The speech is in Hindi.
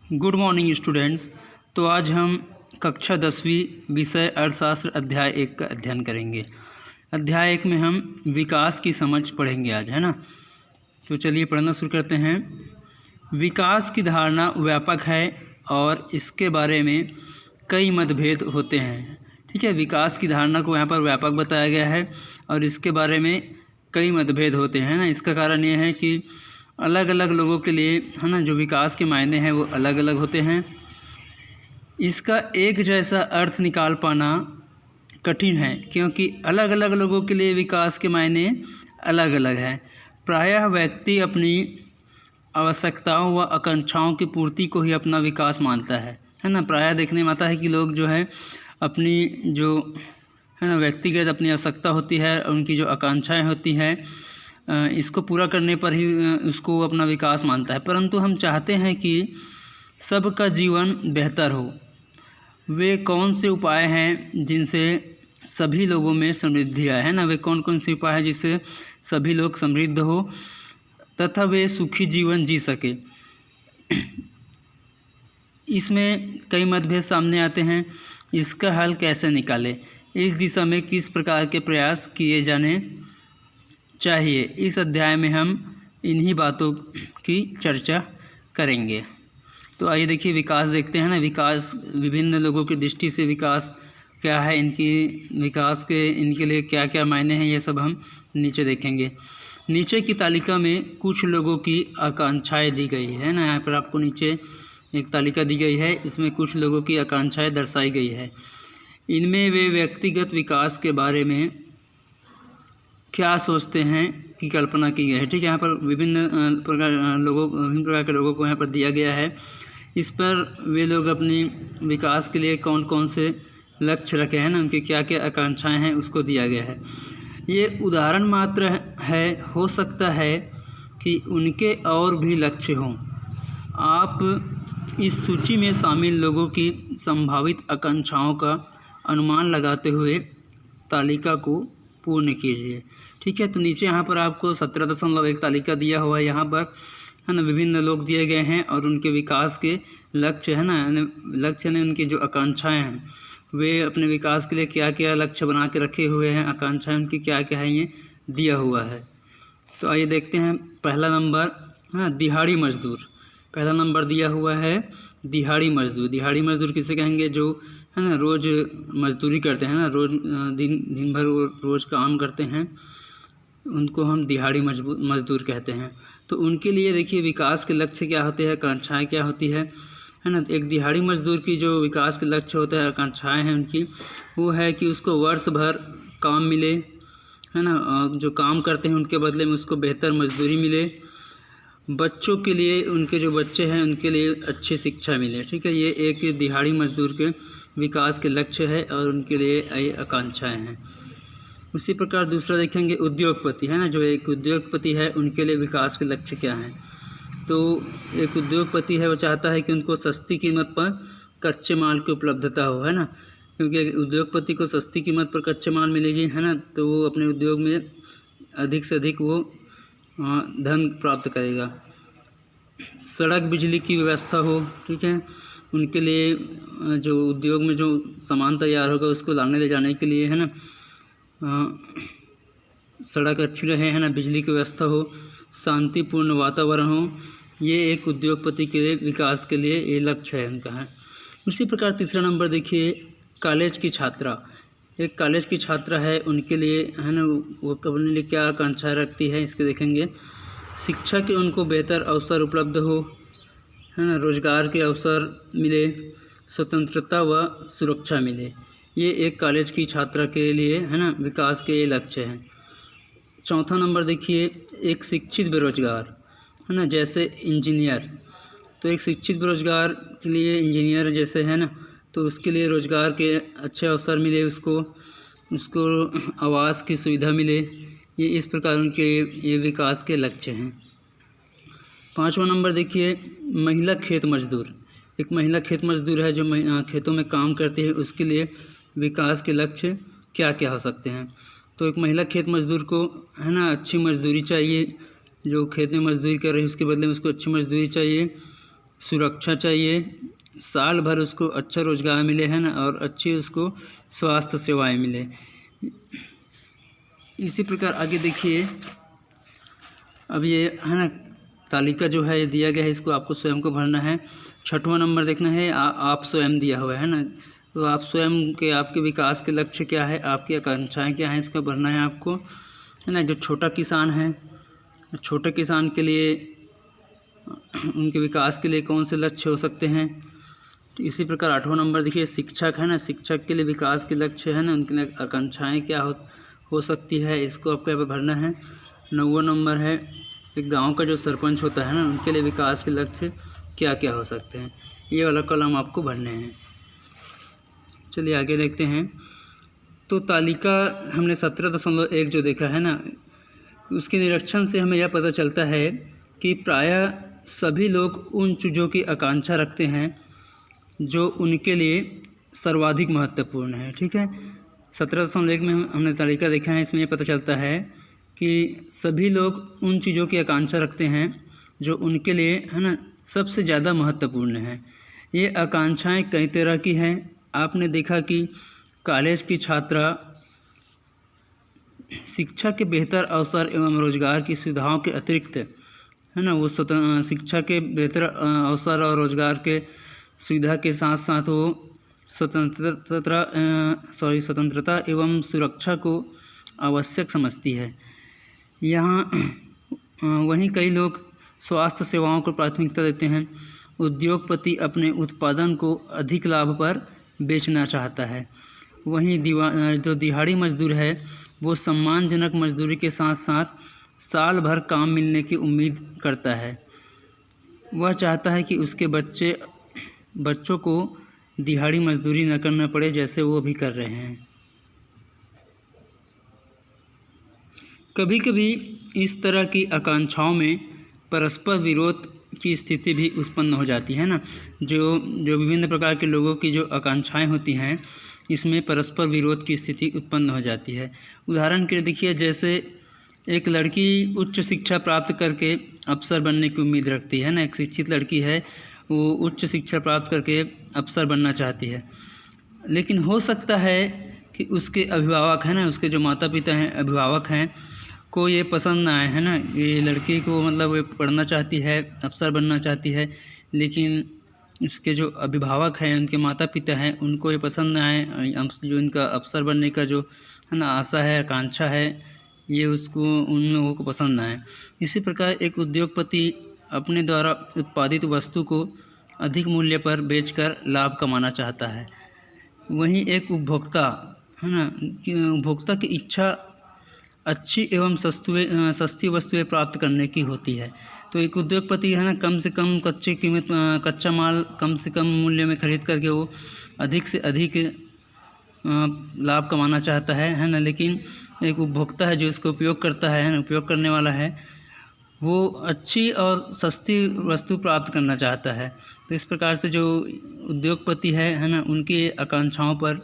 Good morning students. तो आज हम कक्षा 10वीं विषय अर्थशास्त्र अध्याय 1 का अध्ययन करेंगे। अध्याय 1 में हम विकास की समझ पढ़ेंगे आज, है ना। तो चलिए पढ़ना शुरू करते हैं। विकास की धारणा व्यापक है और इसके बारे में कई मतभेद होते हैं। ठीक है, विकास की धारणा को यहाँ पर व्यापक बताया गया है और इसके बारे में कई मतभेद होते हैं ना। इसका कारण ये है कि अलग अलग लोगों के लिए, है ना, जो विकास के मायने हैं वो अलग अलग होते हैं। इसका एक जैसा अर्थ निकाल पाना कठिन है क्योंकि अलग अलग लोगों के लिए विकास के मायने अलग अलग हैं। प्रायः व्यक्ति अपनी आवश्यकताओं व आकांक्षाओं की पूर्ति को ही अपना विकास मानता है ना। प्रायः देखने में आता है कि लोग जो है अपनी जो है ना व्यक्तिगत अपनी आवश्यकता होती है, उनकी जो आकांक्षाएं होती हैं, इसको पूरा करने पर ही उसको अपना विकास मानता है। परंतु हम चाहते हैं कि सबका जीवन बेहतर हो। वे कौन से उपाय हैं जिनसे सभी लोगों में समृद्धि आए, है ना। वे कौन कौन से उपाय हैं जिससे सभी लोग समृद्ध हो तथा वे सुखी जीवन जी सके। इसमें कई मतभेद सामने आते हैं। इसका हल कैसे निकालें, इस दिशा में किस प्रकार के प्रयास किए जाने चाहिए, इस अध्याय में हम इन्हीं बातों की चर्चा करेंगे। तो आइए देखिए, विकास देखते हैं ना। विकास विभिन्न लोगों की दृष्टि से विकास क्या है, इनकी विकास के इनके लिए क्या क्या मायने हैं, ये सब हम नीचे देखेंगे। नीचे की तालिका में कुछ लोगों की आकांक्षाएं दी गई है ना। यहाँ पर आपको नीचे एक तालिका दी गई है, इसमें कुछ लोगों की आकांक्षाएं दर्शाई गई है। इनमें वे व्यक्तिगत विकास के बारे में क्या सोचते हैं की कल्पना की गई है। ठीक है, यहाँ पर विभिन्न प्रकार के लोगों को यहाँ पर दिया गया है। इस पर वे लोग अपनी विकास के लिए कौन कौन से लक्ष्य रखे हैं ना, उनकी क्या क्या आकांक्षाएं हैं, उसको दिया गया है। ये उदाहरण मात्र है, हो सकता है कि उनके और भी लक्ष्य हों। आप इस सूची में शामिल लोगों की संभावित आकांक्षाओं का अनुमान लगाते हुए तालिका को पूर्ण कीजिए। ठीक है, तो नीचे यहाँ पर आपको 17.1 तालिका दिया हुआ है। यहाँ पर है ना विभिन्न लोग दिए गए हैं और उनके विकास के लक्ष्य, है ना, लक्ष्य ने उनकी जो आकांक्षाएं हैं, वे अपने विकास के लिए क्या क्या लक्ष्य बना के रखे हुए हैं, आकांक्षाएं उनकी क्या क्या है, ये दिया हुआ है। तो आइए देखते हैं। पहला नंबर है दिहाड़ी मजदूर। पहला नंबर दिया हुआ है दिहाड़ी मजदूर। दिहाड़ी मजदूर किसे कहेंगे, जो है ना रोज़ मजदूरी करते हैं ना, रोज़ दिन भर रोज़ काम करते हैं, उनको हम दिहाड़ी मजदूर कहते हैं। तो उनके लिए देखिए विकास के लक्ष्य क्या होते हैं, आकांक्षाएं क्या होती है ना। एक दिहाड़ी मजदूर की जो विकास के लक्ष्य होते हैं, आकांक्षाएं हैं उनकी, वो है कि उसको वर्ष भर काम मिले, है ना, जो काम करते हैं उनके बदले में उसको बेहतर मजदूरी मिले। बच्चों के लिए, उनके जो बच्चे हैं उनके लिए अच्छी शिक्षा मिले। ठीक है, ये एक दिहाड़ी मजदूर के विकास के लक्ष्य है और उनके लिए आकांक्षाएं हैं। उसी प्रकार दूसरा देखेंगे उद्योगपति, है ना। जो एक उद्योगपति है उनके लिए विकास के लक्ष्य क्या हैं। तो एक उद्योगपति है, वो चाहता है कि उनको सस्ती कीमत पर कच्चे माल की उपलब्धता हो, है ना, क्योंकि उद्योगपति को सस्ती कीमत पर कच्चे माल मिलेगी, है ना, तो वो अपने उद्योग में अधिक से अधिक वो धन प्राप्त करेगा। सड़क बिजली की व्यवस्था हो, ठीक है, उनके लिए जो उद्योग में जो सामान तैयार होगा उसको लाने ले जाने के लिए, है ना, सड़क अच्छी रहे, है ना, बिजली की व्यवस्था हो, शांतिपूर्ण वातावरण हो, ये एक उद्योगपति के लिए विकास के लिए ये लक्ष्य है उनका है। उसी प्रकार तीसरा नंबर देखिए कॉलेज की छात्रा। एक कॉलेज की छात्रा है, उनके लिए, है ना, वो अपने लिए क्या आकांक्षाएं रखती है, इसके देखेंगे। शिक्षा के उनको बेहतर अवसर उपलब्ध हो, है ना, रोजगार के अवसर मिले, स्वतंत्रता व सुरक्षा मिले। ये एक कॉलेज की छात्रा के लिए, है ना, विकास के लक्ष्य हैं। चौथा नंबर देखिए एक शिक्षित बेरोजगार, है ना, जैसे इंजीनियर। तो एक शिक्षित बेरोजगार के लिए, इंजीनियर जैसे, है ना, तो उसके लिए रोजगार के अच्छे अवसर मिले, उसको आवास की सुविधा मिले। ये इस प्रकार उनके ये विकास के लक्ष्य हैं। पाँचवा नंबर देखिए महिला खेत मजदूर। एक महिला खेत मजदूर है जो खेतों में काम करती है, उसके लिए विकास के लक्ष्य क्या क्या हो सकते हैं। तो एक महिला खेत मजदूर को, है ना, अच्छी मजदूरी चाहिए। जो खेत में मजदूरी कर रही है उसके बदले में उसको अच्छी मजदूरी चाहिए। सुरक्षा चाहिए, साल भर उसको अच्छा रोज़गार मिले, है ना, और अच्छी उसको स्वास्थ्य सेवाएं मिले। इसी प्रकार आगे देखिए, अब ये है ना तालिका जो है ये दिया गया है, इसको आपको स्वयं को भरना है। 6वां नंबर देखना है, आप स्वयं दिया हुआ है ना, तो आप स्वयं के आपके विकास के लक्ष्य क्या है, आपकी आकांक्षाएं क्या हैं, इसको भरना है आपको, है ना। जो छोटा किसान है, छोटे किसान के लिए उनके विकास के लिए कौन से लक्ष्य हो सकते हैं। तो इसी प्रकार 8वां नंबर देखिए, शिक्षक है ना, शिक्षक के लिए विकास के लक्ष्य है ना, उनके लिए आकांक्षाएँ क्या हो सकती है, इसको आपको यहाँ पर भरना है। 9वां नंबर है, एक गांव का जो सरपंच होता है ना, उनके लिए विकास के लक्ष्य क्या क्या हो सकते हैं, ये वाला कॉलम आपको भरने हैं। चलिए आगे देखते हैं। तो तालिका हमने 17.1 जो देखा है ना, उसके निरीक्षण से हमें यह पता चलता है कि प्रायः सभी लोग उन चीज़ों की आकांक्षा रखते हैं जो उनके लिए सर्वाधिक महत्वपूर्ण है। ठीक है, 17.1 में हमने तालिका देखा है, इसमें यह पता चलता है कि सभी लोग उन चीज़ों की आकांक्षा रखते हैं जो उनके लिए, है ना, सबसे ज़्यादा महत्वपूर्ण है। ये आकांक्षाएं कई तरह की हैं। आपने देखा कि कॉलेज की छात्रा शिक्षा के बेहतर अवसर एवं रोजगार की सुविधाओं के अतिरिक्त, है ना, वो शिक्षा के बेहतर अवसर और रोजगार के सुविधा के साथ साथ वो स्वतंत्रता एवं सुरक्षा को आवश्यक समझती है। यहाँ वहीं कई लोग स्वास्थ्य सेवाओं को प्राथमिकता देते हैं। उद्योगपति अपने उत्पादन को अधिक लाभ पर बेचना चाहता है। वहीं जो दिहाड़ी मजदूर है वो सम्मानजनक मजदूरी के साथ साथ साल भर काम मिलने की उम्मीद करता है। वह चाहता है कि उसके बच्चों को दिहाड़ी मजदूरी न करना पड़े जैसे वो अभी कर रहे हैं। कभी कभी इस तरह की आकांक्षाओं में परस्पर विरोध की स्थिति भी उत्पन्न हो जाती है ना। जो विभिन्न प्रकार के लोगों की जो आकांक्षाएं होती हैं, इसमें परस्पर विरोध की स्थिति उत्पन्न हो जाती है। उदाहरण के लिए देखिए, जैसे एक लड़की उच्च शिक्षा प्राप्त करके अफसर बनने की उम्मीद रखती है ना। एक शिक्षित लड़की है, वो उच्च शिक्षा प्राप्त करके अफसर बनना चाहती है, लेकिन हो सकता है कि उसके अभिभावक हैं ना, उसके जो माता पिता हैं, अभिभावक हैं, को ये पसंद ना आए, है ना। ये लड़की को मतलब वो पढ़ना चाहती है, अफसर बनना चाहती है, लेकिन उसके जो अभिभावक हैं, उनके माता पिता हैं, उनको ये पसंद ना आए, जो इनका अफसर बनने का जो है ना आशा है, आकांक्षा है, ये उसको उन लोगों को पसंद ना आए। इसी प्रकार एक उद्योगपति अपने द्वारा उत्पादित वस्तु को अधिक मूल्य पर बेचकर लाभ कमाना चाहता है। वहीं एक उपभोक्ता, है ना, उपभोक्ता की इच्छा अच्छी एवं सस्ती वस्तुएं प्राप्त करने की होती है। तो एक उद्योगपति है ना, कम से कम कच्चा माल कम से कम मूल्य में खरीद करके वो अधिक से अधिक लाभ कमाना चाहता है ना। लेकिन एक उपभोक्ता है जो इसको उपयोग करता है ना, उपयोग करने वाला है, वो अच्छी और सस्ती वस्तु प्राप्त करना चाहता है। तो इस प्रकार से जो उद्योगपति है ना, उनकी आकांक्षाओं पर